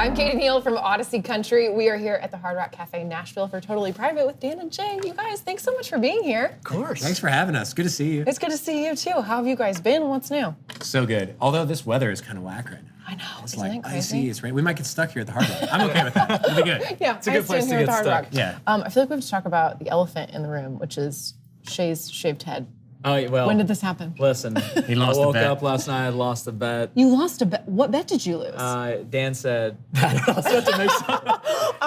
I'm Katie Neal from Audacy Country. We are here at the Hard Rock Cafe, Nashville for Totally Private with Dan and Shay. You guys, thanks so much for being here. Of course. Thanks for having us. Good to see you. It's good to see you too. How have you guys been? What's new? So good. Although this weather is kind of whack right now. I know. It's Isn't like it crazy? icy, it's rain. We might get stuck here at the Hard Rock. I'm okay with that. It'll be good. Yeah, It's a good place to get stuck. Yeah. I feel like we have to talk about the elephant in the room, which is Shay's shaved head. Oh, well. When did this happen? Listen, He lost I a woke bet. up last night, I lost a bet. You lost a bet. What bet did you lose? Dan said, I was about to make some,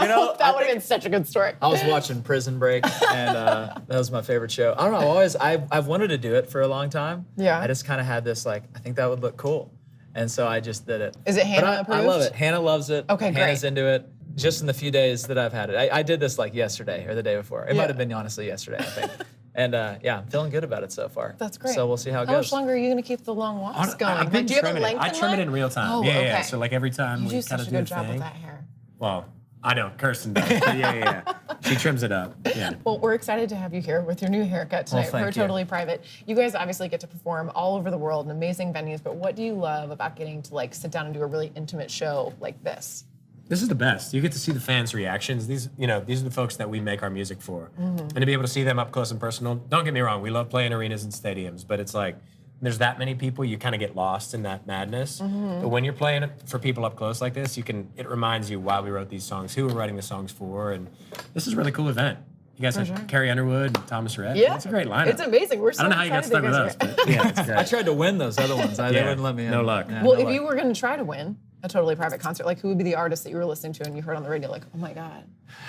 you know, that would have been such a good story. I was watching Prison Break, and that was my favorite show. I don't know, I've wanted to do it for a long time. Yeah. I just kind of had this, like, I think that would look cool. And so I just did it. Is it Hannah But I love approved? it. Hannah loves it. Okay, great. Hannah's into it. Just in the few days that I've had it. I did this like yesterday or the day before. It might have been honestly yesterday, I think. And yeah, I'm feeling good about it so far. That's great. So we'll see how it How goes. much longer are you going to keep the long walks going? I've been Do you have a trimming it. length I in trim it mind? in real time. Oh, yeah. okay. So like every time You we do kind such of a do a good job with thing. that hair. Well, I know, Kirsten does. But yeah. She trims it up. Yeah. Well, we're excited to have you here with your new haircut tonight thank for you. Totally Private. You guys obviously get to perform all over the world in amazing venues, but what do you love about getting to like sit down and do a really intimate show like this? This is the best. You get to see the fans' reactions. These are the folks that we make our music for. And to be able to see them up close and personal. Don't get me wrong, we love playing arenas and stadiums, but it's like there's that many people, you kind of get lost in that madness. But when you're playing it for people up close like this, it reminds you why we wrote these songs, who we're writing the songs for, and this is a really cool event. You guys have Carrie Underwood and Thomas Rhett. Yeah. It's a great lineup. It's amazing. We're so I don't know how you got excited stuck that with you us, guys are but yeah, it's great. I tried to win those other ones. They wouldn't let me in. No luck. Yeah, Well, no if luck. you were going to try to win a Totally Private concert, like who would be the artist that you were listening to and you heard on the radio, like, oh my God.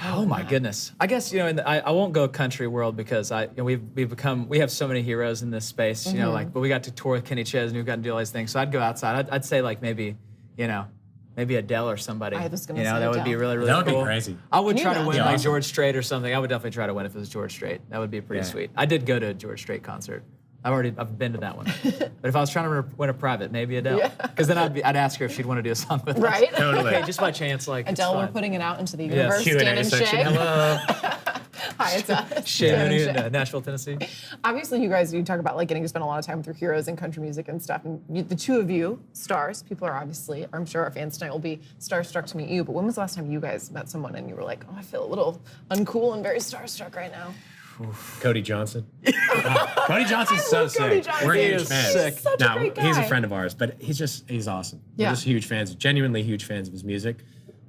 Oh my goodness! I guess I won't go country world because we have so many heroes in this space. You know, like, but we got to tour with Kenny Chesney, we've gotten to do all these things. So I'd go outside. I'd say like maybe Adele or somebody. I was gonna say that would be Adele. really really That would be cool. crazy. I would Can try you to win imagine? like Awesome. George Strait or something. I would definitely try to win if it was George Strait. That would be pretty Yeah. sweet. I did go to a George Strait concert. I've been to that one. But if I was trying to win a private, maybe Adele. Because then I'd ask her if she'd want to do a song with us. Right? Totally. Hey, just by chance, like it's Adele, we're fun. putting it out into the Yes. universe. Q&A Dan and section. Shay. Hello, Hi, it's Dan Shay, and Shay. Nashville, Tennessee. Obviously, you guys, you talk about like getting to spend a lot of time with your heroes in country music and stuff. And the two of you, stars, people are obviously, I'm sure our fans tonight will be starstruck to meet you. But when was the last time you guys met someone and you were like, oh, I feel a little uncool and very starstruck right now? Cody Johnson. Cody Johnson's so love Cody sick. Johnson. We're He huge is fans. sick. He's such a great He's a guy. friend of ours, but he's awesome. Yeah. We're just huge fans, genuinely huge fans of his music.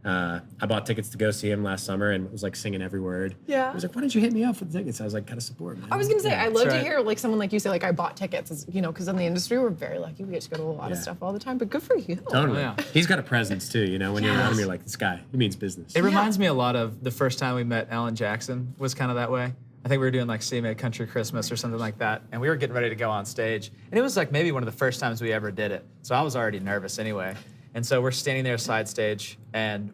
I bought tickets to go see him last summer and was like singing every word. Yeah. He was like, why didn't you hit me up for the tickets? I was like, gotta support, man. I was gonna say, I love to right. hear like someone like you say, like I bought tickets, because in the industry we're very lucky. We get to go to a lot of Yeah. stuff all the time. But good for you. Totally. Oh, yeah. He's got a presence too, when you're around him, you're like, this guy, he means business. It reminds me a lot of the first time we met Alan Jackson was kind of that way. I think we were doing like CMA Country Christmas or something like that. And we were getting ready to go on stage. And it was like maybe one of the first times we ever did it. So I was already nervous anyway. And so we're standing there side stage and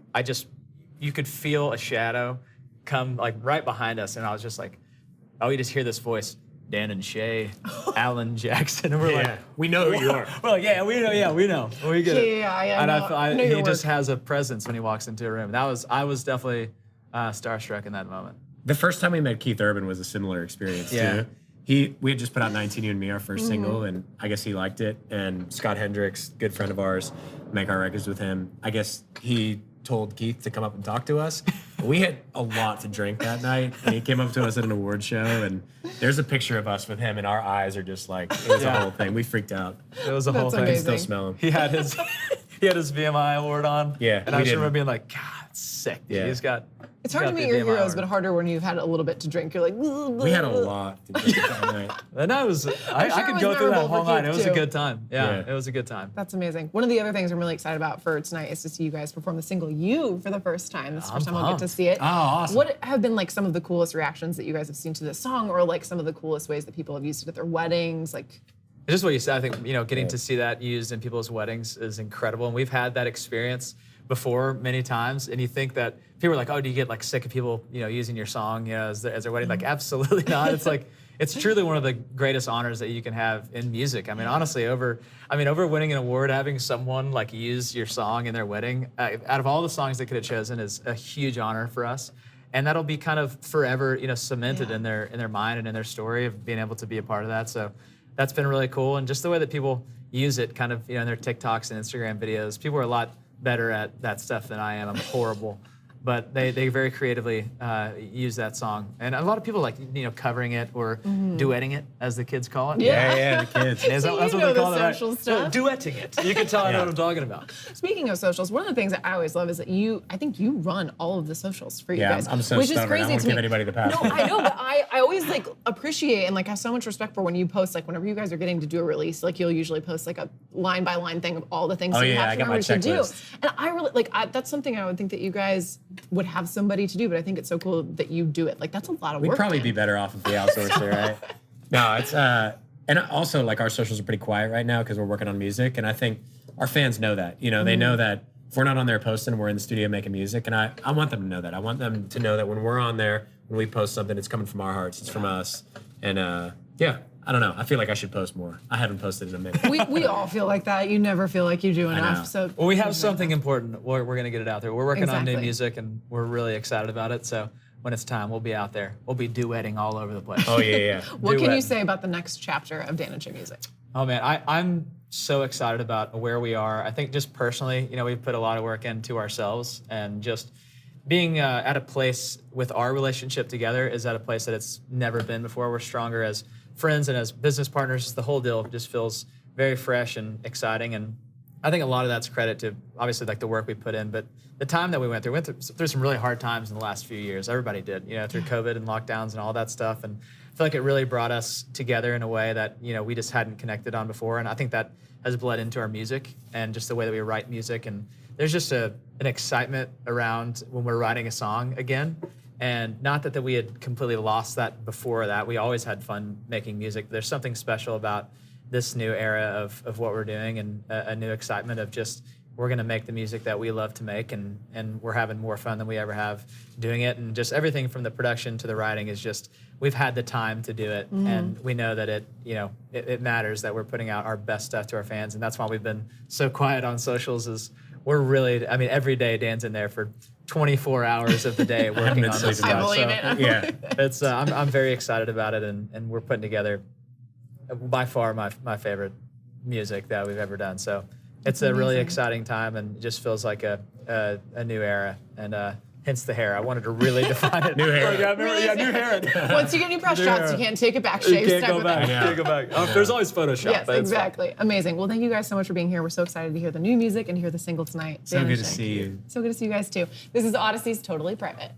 you could feel a shadow come like right behind us. And I was just like, oh, you just hear this voice, Dan and Shay, Alan Jackson. And we're like, we know who you are. well, yeah, we know. We get it. Yeah, I And know- I know he your just work. has a presence when he walks into a room. I was definitely starstruck in that moment. The first time we met Keith Urban was a similar experience Yeah. too. We had just put out 19 You and Me, our 1st single, and I guess he liked it. And Scott Hendricks, good friend of ours, make our records with him. I guess he told Keith to come up and talk to us. We had a lot to drink that night, and he came up to us at an award show, and there's a picture of us with him, and our eyes are just like, it was a Yeah. whole thing. We freaked out. It was a whole That's thing. I can amazing. still smell him. He had his VMI award on. Yeah, And I we just did. remember being like, God, it's sick. Dude. Yeah. It's hard to meet your heroes, but harder when you've had a little bit to drink. You're like, We had a lot to drink that night. And I was, sure I it could was go through that memorable whole for night. Keith, It was too. a good time. Yeah, Yeah. it was a good time. That's amazing. One of the other things I'm really excited about for tonight is to see you guys perform the single "You" for the first time. This is the first I'm time I'll get to pumped. see it. Oh, awesome. What have been like some of the coolest reactions that you guys have seen to this song, or like some of the coolest ways that people have used it at their weddings? Like, It's just what you said. I think, getting to see that used in people's weddings is incredible. And we've had that experience before many times. And you think that people are like, oh, do you get like sick of people, using your song, as their wedding? Like, absolutely not. It's like, it's truly one of the greatest honors that you can have in music. I mean, honestly, over winning an award, having someone like use your song in their wedding, out of all the songs they could have chosen, is a huge honor for us. And that'll be kind of forever, cemented in their mind and in their story of being able to be a part of that. So that's been really cool. And just the way that people use it kind of, in their TikToks and Instagram videos, people are a lot better at that stuff than I am. I'm horrible. But they very creatively use that song. And a lot of people like, covering it or duetting it, as the kids call it. Yeah, the kids. That's So what you they know call the it, right? social stuff. Duetting it. You can tell I know what I'm talking about. Speaking of socials, one of the things that I always love is that I think you run all of the socials for you guys. I'm so which is stubborn. crazy I won't to give me. anybody the pass. No, I know, but I always like appreciate and like have so much respect for when you post, like whenever you guys are getting to do a release, like you'll usually post like a line by line thing of all the things that you have I to got my remember to do. checklist. And I really that's something I would think that you guys would have somebody to do, but I think it's so cool that you do it. Like that's a lot of work. We'd probably Dan. be better off if we outsourced it, right? No, it's and also like our socials are pretty quiet right now because we're working on music, and I think our fans know that. They know that if we're not on there posting, we're in the studio making music, and I want them to know that. I want them to know that when we're on there, when we post something, it's coming from our hearts, it's from us, and I don't know. I feel like I should post more. I haven't posted in a minute. We all feel like that. You never feel like you do know. enough. So Well, we have something important. We're going to get it out there. We're working on new Exactly. music, and we're really excited about it. So when it's time, we'll be out there. We'll be duetting all over the place. Oh yeah. what can duet. you say about the next chapter of Dan and Shay Music? Oh man, I'm so excited about where we are. I think just personally, we've put a lot of work into ourselves, and just being at a place with our relationship together is at a place that it's never been before. We're stronger as friends and as business partners. The whole deal just feels very fresh and exciting, and I think a lot of that's credit to obviously like the work we put in, but the time that we went through some really hard times in the last few years. Everybody did, through COVID and lockdowns and all that stuff, and I feel like it really brought us together in a way that we just hadn't connected on before, and I think that has bled into our music and just the way that we write music. And there's just an excitement around when we're writing a song again. And not that we had completely lost that before that. We always had fun making music. There's something special about this new era of what we're doing, and a new excitement of just we're going to make the music that we love to make, and we're having more fun than we ever have doing it. And just everything from the production to the writing is just, we've had the time to do it, and we know that it matters that we're putting out our best stuff to our fans. And that's why we've been so quiet on socials. Is we're really, every day Dan's in there for 24 hours of the day working on this stuff. I believe it. Yeah. It's I'm very excited about it, and we're putting together by far my favorite music that we've ever done. So it's a really exciting time, and it just feels like a new era, and hence the hair. I wanted to really define it. New hair. New hair. Once you get new press New shots, hair. you can't take it back. You Shay, can't stuck go with back. it. Can't go back. There's always Photoshop. Yes, but it's fine. exactly. Amazing. Well, thank you guys so much for being here. We're so excited to hear the new music and hear the single tonight. So Dan and good to Shay. see you. So good to see you guys too. This is Audacy's Totally Private.